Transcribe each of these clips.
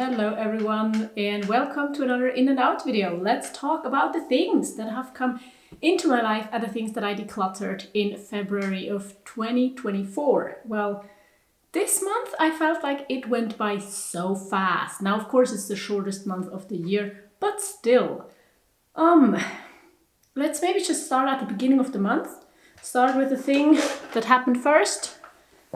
Hello everyone and welcome to another In and Out video. Let's talk about the things that have come into my life and the things that I decluttered in February of 2024. Well, this month I felt like it went by so fast. Now of course it's the shortest month of the year, but still. Let's maybe just start at the beginning of the month. Start with the thing that happened first.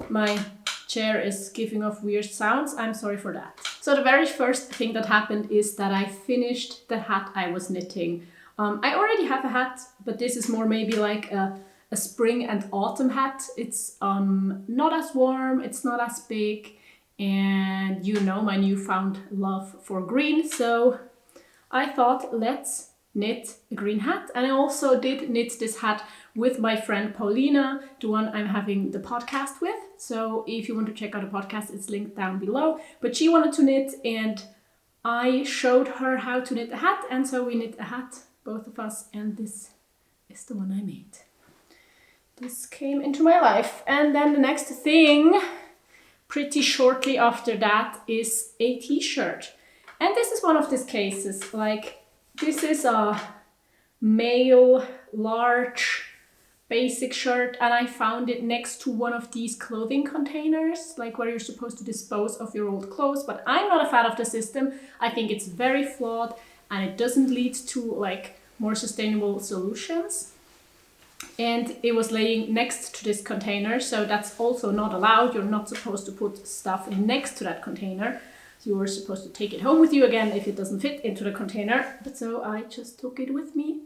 My chair is giving off weird sounds. I'm sorry for that. So the very first thing that happened is that I finished the hat I was knitting. I already have a hat, but this is more maybe like a spring and autumn hat. It's not as warm, it's not as big, and you know my newfound love for green. So I thought, let's knit a green hat. And I also did knit this hat with my friend Paulina, the one I'm having the podcast with. So if you want to check out the podcast, it's linked down below. But she wanted to knit and I showed her how to knit a hat. And so we knit a hat, both of us, and this is the one I made. This came into my life. And then the next thing, pretty shortly after that, is a t-shirt. And this is one of these cases, like this is a male, large, basic shirt, and I found it next to one of these clothing containers, like where you're supposed to dispose of your old clothes. But I'm not a fan of the system. I think it's very flawed and it doesn't lead to like more sustainable solutions. And it was laying next to this container, so that's also not allowed. You're not supposed to put stuff next to that container. You were supposed to take it home with you again if it doesn't fit into the container. But so I just took it with me.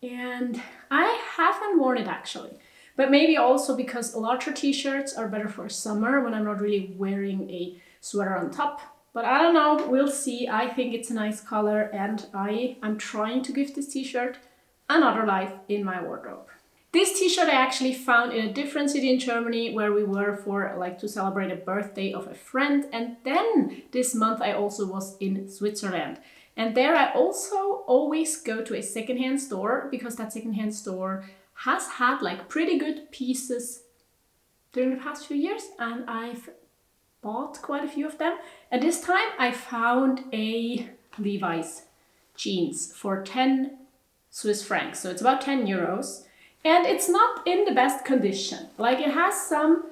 And I haven't worn it actually. But maybe also because larger t-shirts are better for summer when I'm not really wearing a sweater on top. But I don't know, we'll see. I think it's a nice color and I'm trying to give this t-shirt another life in my wardrobe. This t-shirt I actually found in a different city in Germany where we were for like to celebrate a birthday of a friend. And then this month I also was in Switzerland. And there I also always go to a secondhand store because that secondhand store has had like pretty good pieces during the past few years. And I've bought quite a few of them. And this time I found a Levi's jeans for 10 Swiss francs. So it's about 10 euros. And it's not in the best condition. Like it has some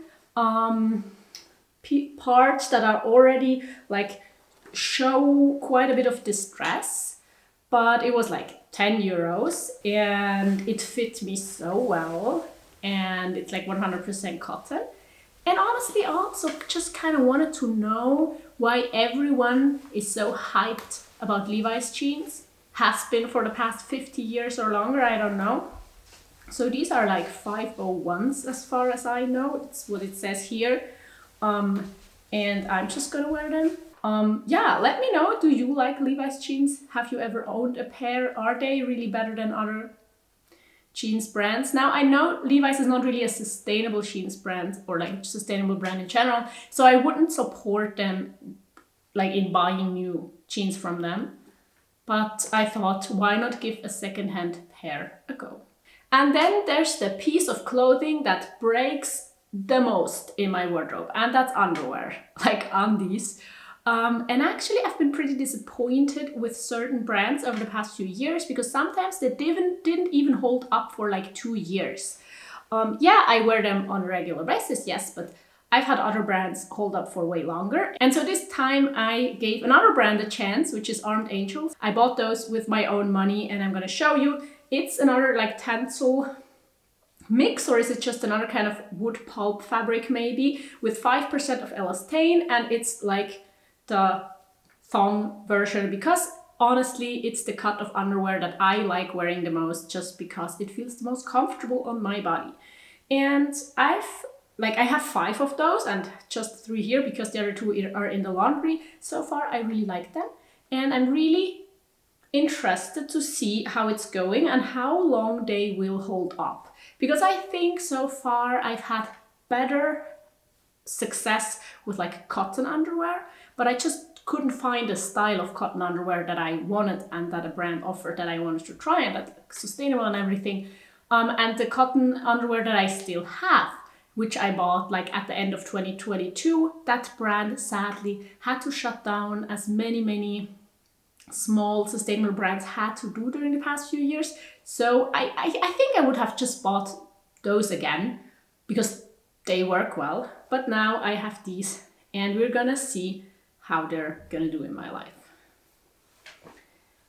parts that are already like show quite a bit of distress, but it was like 10 euros and it fit me so well, and it's like 100% cotton. And honestly, I also just kind of wanted to know why everyone is so hyped about Levi's jeans, has been for the past 50 years or longer, I don't know. So these are like 501s as far as I know. It's what it says here. And I'm just gonna wear them. Yeah, let me know. Do you like Levi's jeans? Have you ever owned a pair? Are they really better than other jeans brands? Now I know Levi's is not really a sustainable jeans brand or like sustainable brand in general. So I wouldn't support them like in buying new jeans from them. But I thought, why not give a secondhand pair a go? And then there's the piece of clothing that breaks the most in my wardrobe, and that's underwear, like undies. And actually I've been pretty disappointed with certain brands over the past few years because sometimes they didn't even hold up for like 2 years. Yeah, I wear them on a regular basis, yes, but I've had other brands hold up for way longer. And so this time I gave another brand a chance, which is Armed Angels. I bought those with my own money and I'm gonna show you. It's another like tencel mix, or is it just another kind of wood pulp fabric maybe, with 5% of elastane, and it's like the thong version because honestly it's the cut of underwear that I like wearing the most just because it feels the most comfortable on my body. And I have 5 of those and just 3 here because the other 2 are in the laundry. So far I really like them and I'm really interested to see how it's going and how long they will hold up, because I think so far I've had better success with like cotton underwear, but I just couldn't find a style of cotton underwear that I wanted and that a brand offered that I wanted to try and that's like, sustainable and everything. And the cotton underwear that I still have which I bought like at the end of 2022. That brand sadly had to shut down, as many small sustainable brands had to do during the past few years. So I think I would have just bought those again because they work well. But now I have these, and we're gonna see how they're gonna do in my life.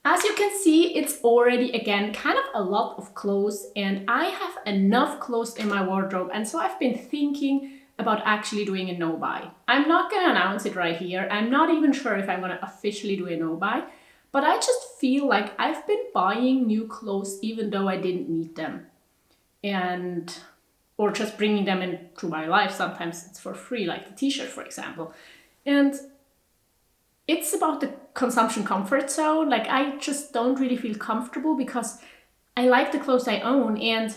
As you can see, it's already again kind of a lot of clothes, and I have enough clothes in my wardrobe, and so I've been thinking about actually doing a no-buy. I'm not gonna announce it right here. I'm not even sure if I'm gonna officially do a no-buy, but I just feel like I've been buying new clothes even though I didn't need them, or just bringing them into my life. Sometimes it's for free, like the t-shirt, for example. And it's about the consumption comfort zone. Like, I just don't really feel comfortable because I like the clothes I own, and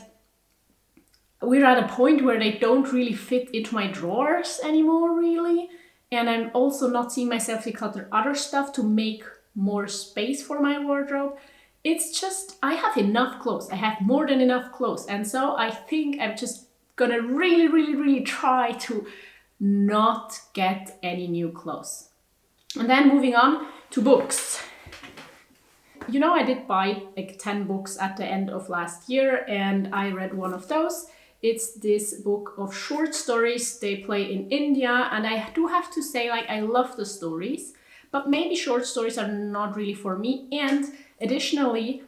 we're at a point where they don't really fit into my drawers anymore, really. And I'm also not seeing myself declutter other stuff to make more space for my wardrobe. It's just, I have enough clothes. I have more than enough clothes. And so I think I'm just gonna really try to not get any new clothes. And then moving on to books. You know, I did buy like 10 books at the end of last year, and I read one of those. It's this book of short stories. They play in India, and I do have to say, like, I love the stories, but maybe short stories are not really for me. And additionally,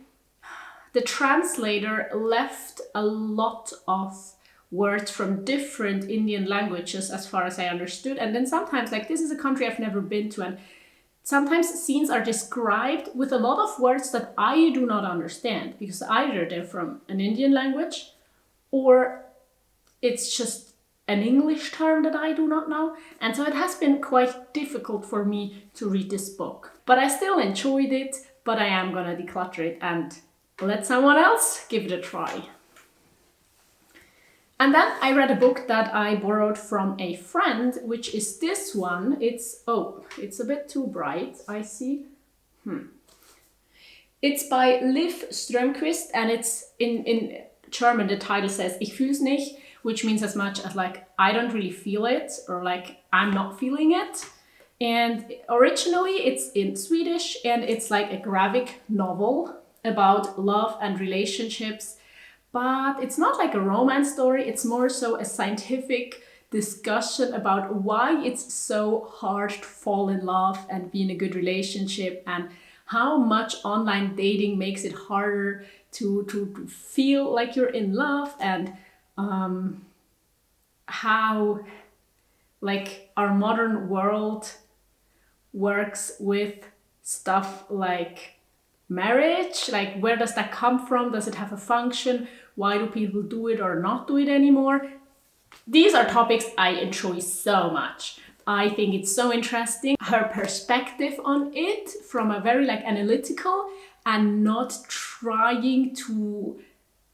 the translator left a lot of words from different Indian languages, as far as I understood. And then sometimes, like, this is a country I've never been to, and sometimes scenes are described with a lot of words that I do not understand, because either they're from an Indian language or it's just an English term that I do not know. And so it has been quite difficult for me to read this book. But I still enjoyed it, but I am gonna declutter it and let someone else give it a try. And then I read a book that I borrowed from a friend, which is this one. It's a bit too bright, I see. It's by Liv Strömquist, and it's in German, the title says Ich fühl's nicht, which means as much as like I don't really feel it, or like I'm not feeling it. And originally it's in Swedish, and it's like a graphic novel about love and relationships. But it's not like a romance story, it's more so a scientific discussion about why it's so hard to fall in love and be in a good relationship, and how much online dating makes it harder to feel like you're in love, and how like our modern world works with stuff like marriage. Like, where does that come from? Does it have a function? Why do people do it or not do it anymore? These are topics I enjoy so much. I think it's so interesting. Her perspective on it from a very like analytical, and not trying to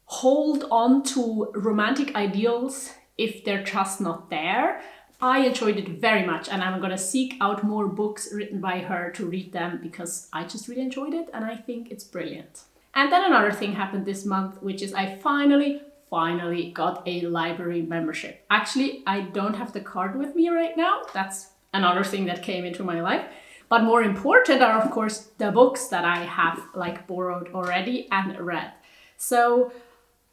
hold on to romantic ideals if they're just not there. I enjoyed it very much, and I'm gonna seek out more books written by her to read them, because I just really enjoyed it and I think it's brilliant. And then another thing happened this month, which is I finally got a library membership. Actually, I don't have the card with me right now. That's another thing that came into my life. But more important are, of course, the books that I have like borrowed already and read. So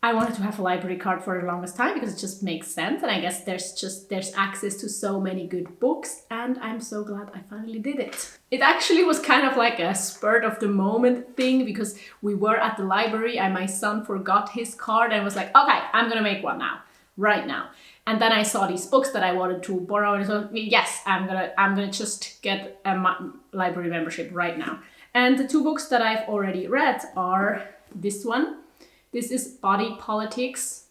I wanted to have a library card for the longest time because it just makes sense. And I guess there's access to so many good books, and I'm so glad I finally did it. It actually was kind of like a spurt of the moment thing, because we were at the library and my son forgot his card and was like, okay, I'm gonna make one now, right now. And then I saw these books that I wanted to borrow, and so yes, I'm gonna just get a library membership right now. And the two books that I've already read are this one. This is Body Politics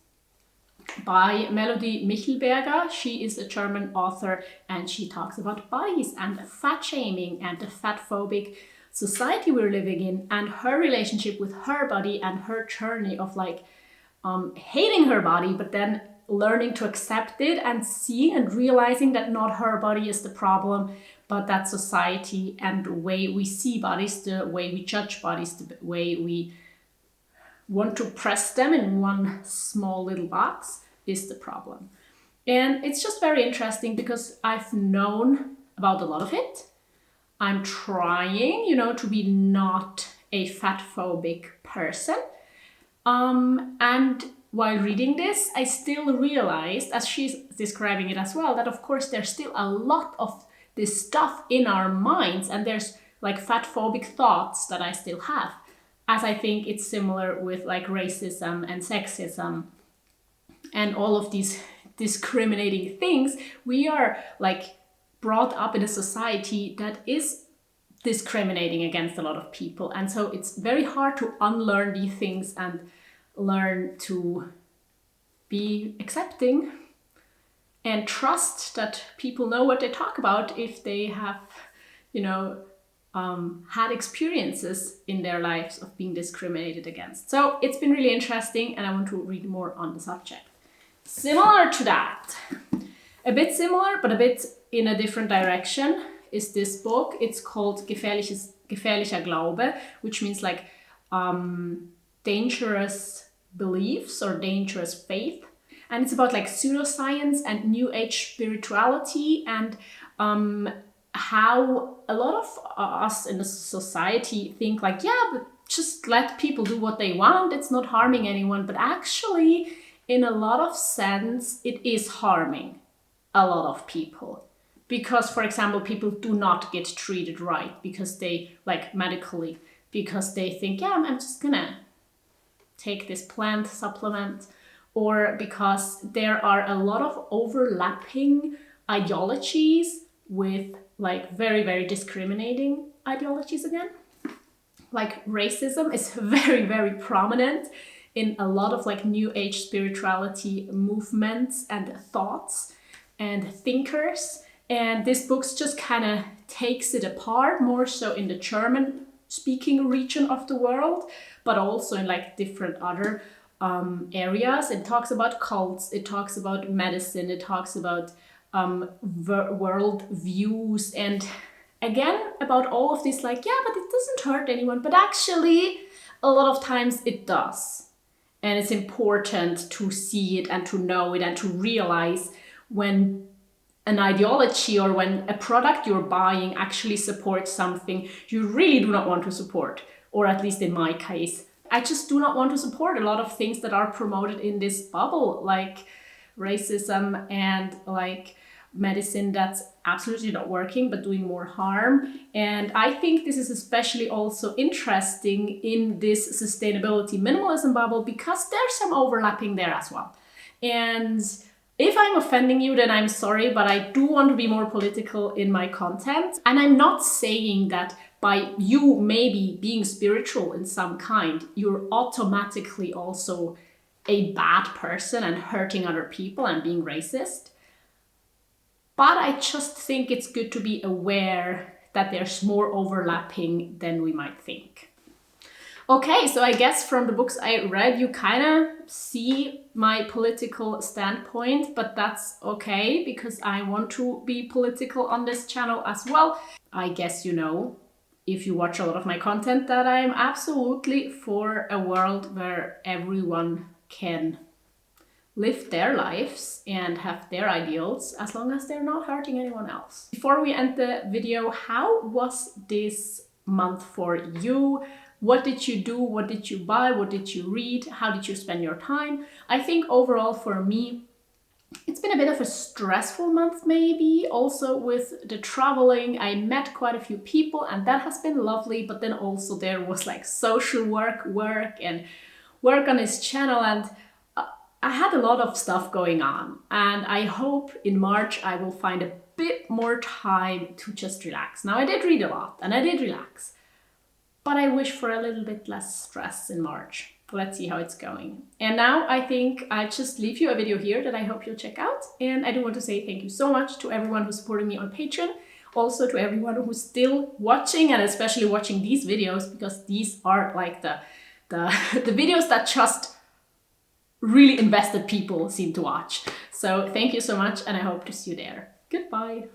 by Melody Michelberger. She is a German author, and she talks about bodies and fat shaming and the fat phobic society we're living in, and her relationship with her body and her journey of like hating her body, but then learning to accept it and seeing and realizing that not her body is the problem, but that society and the way we see bodies, the way we judge bodies, the way we want to press them in one small little box is the problem. And it's just very interesting because I've known about a lot of it. I'm trying, you know, to be not a fat phobic person. And while reading this, I still realized, as she's describing it as well, that of course there's still a lot of this stuff in our minds, and there's like fat phobic thoughts that I still have, as I think it's similar with like racism and sexism and all of these discriminating things. We are like brought up in a society that is discriminating against a lot of people, and so it's very hard to unlearn these things and learn to be accepting and trust that people know what they talk about if they have, you know, had experiences in their lives of being discriminated against. So it's been really interesting, and I want to read more on the subject. Similar to that, a bit similar but a bit in a different direction, is this book. It's called Gefährlicher Glaube, which means like dangerous beliefs or dangerous faith. And it's about like pseudoscience and new age spirituality, and how a lot of us in the society think like, yeah, but just let people do what they want, it's not harming anyone. But actually, in a lot of sense, it is harming a lot of people. Because, for example, people do not get treated right because they, like medically, because they think, yeah, I'm just gonna take this plant supplement, or because there are a lot of overlapping ideologies with like very, very discriminating ideologies again. Like racism is very, very prominent in a lot of like new age spirituality movements and thoughts and thinkers. And this book just kind of takes it apart, more so in the German speaking region of the world, but also in like different other areas. It talks about cults, it talks about medicine, it talks about world views, and again about all of this, like, yeah, but it doesn't hurt anyone, but actually a lot of times it does. And it's important to see it and to know it and to realize when an ideology or when a product you're buying actually supports something you really do not want to support. Or at least in my case, I just do not want to support a lot of things that are promoted in this bubble, like racism and like medicine that's absolutely not working but doing more harm. And I think this is especially also interesting in this sustainability minimalism bubble because there's some overlapping there as well. And if I'm offending you, then I'm sorry, but I do want to be more political in my content. And I'm not saying that by you maybe being spiritual in some kind, you're automatically also a bad person and hurting other people and being racist. But I just think it's good to be aware that there's more overlapping than we might think. Okay, so I guess from the books I read, you kind of see my political standpoint, but that's okay because I want to be political on this channel as well. I guess you know, if you watch a lot of my content, that I'm absolutely for a world where everyone can live their lives and have their ideals as long as they're not hurting anyone else. Before we end the video, how was this month for you? What did you do? What did you buy? What did you read? How did you spend your time? I think overall for me, it's been a bit of a stressful month maybe. Also with the traveling, I met quite a few people and that has been lovely. But then also there was like social work and work on his channel, and I had a lot of stuff going on. And I hope in March I will find a bit more time to just relax. Now I did read a lot and I did relax. But I wish for a little bit less stress in March. Let's see how it's going. And now I think I just leave you a video here that I hope you'll check out. And I do want to say thank you so much to everyone who's supporting me on Patreon. Also to everyone who's still watching, and especially watching these videos, because these are like the videos that just really invested people seem to watch. So thank you so much, and I hope to see you there. Goodbye.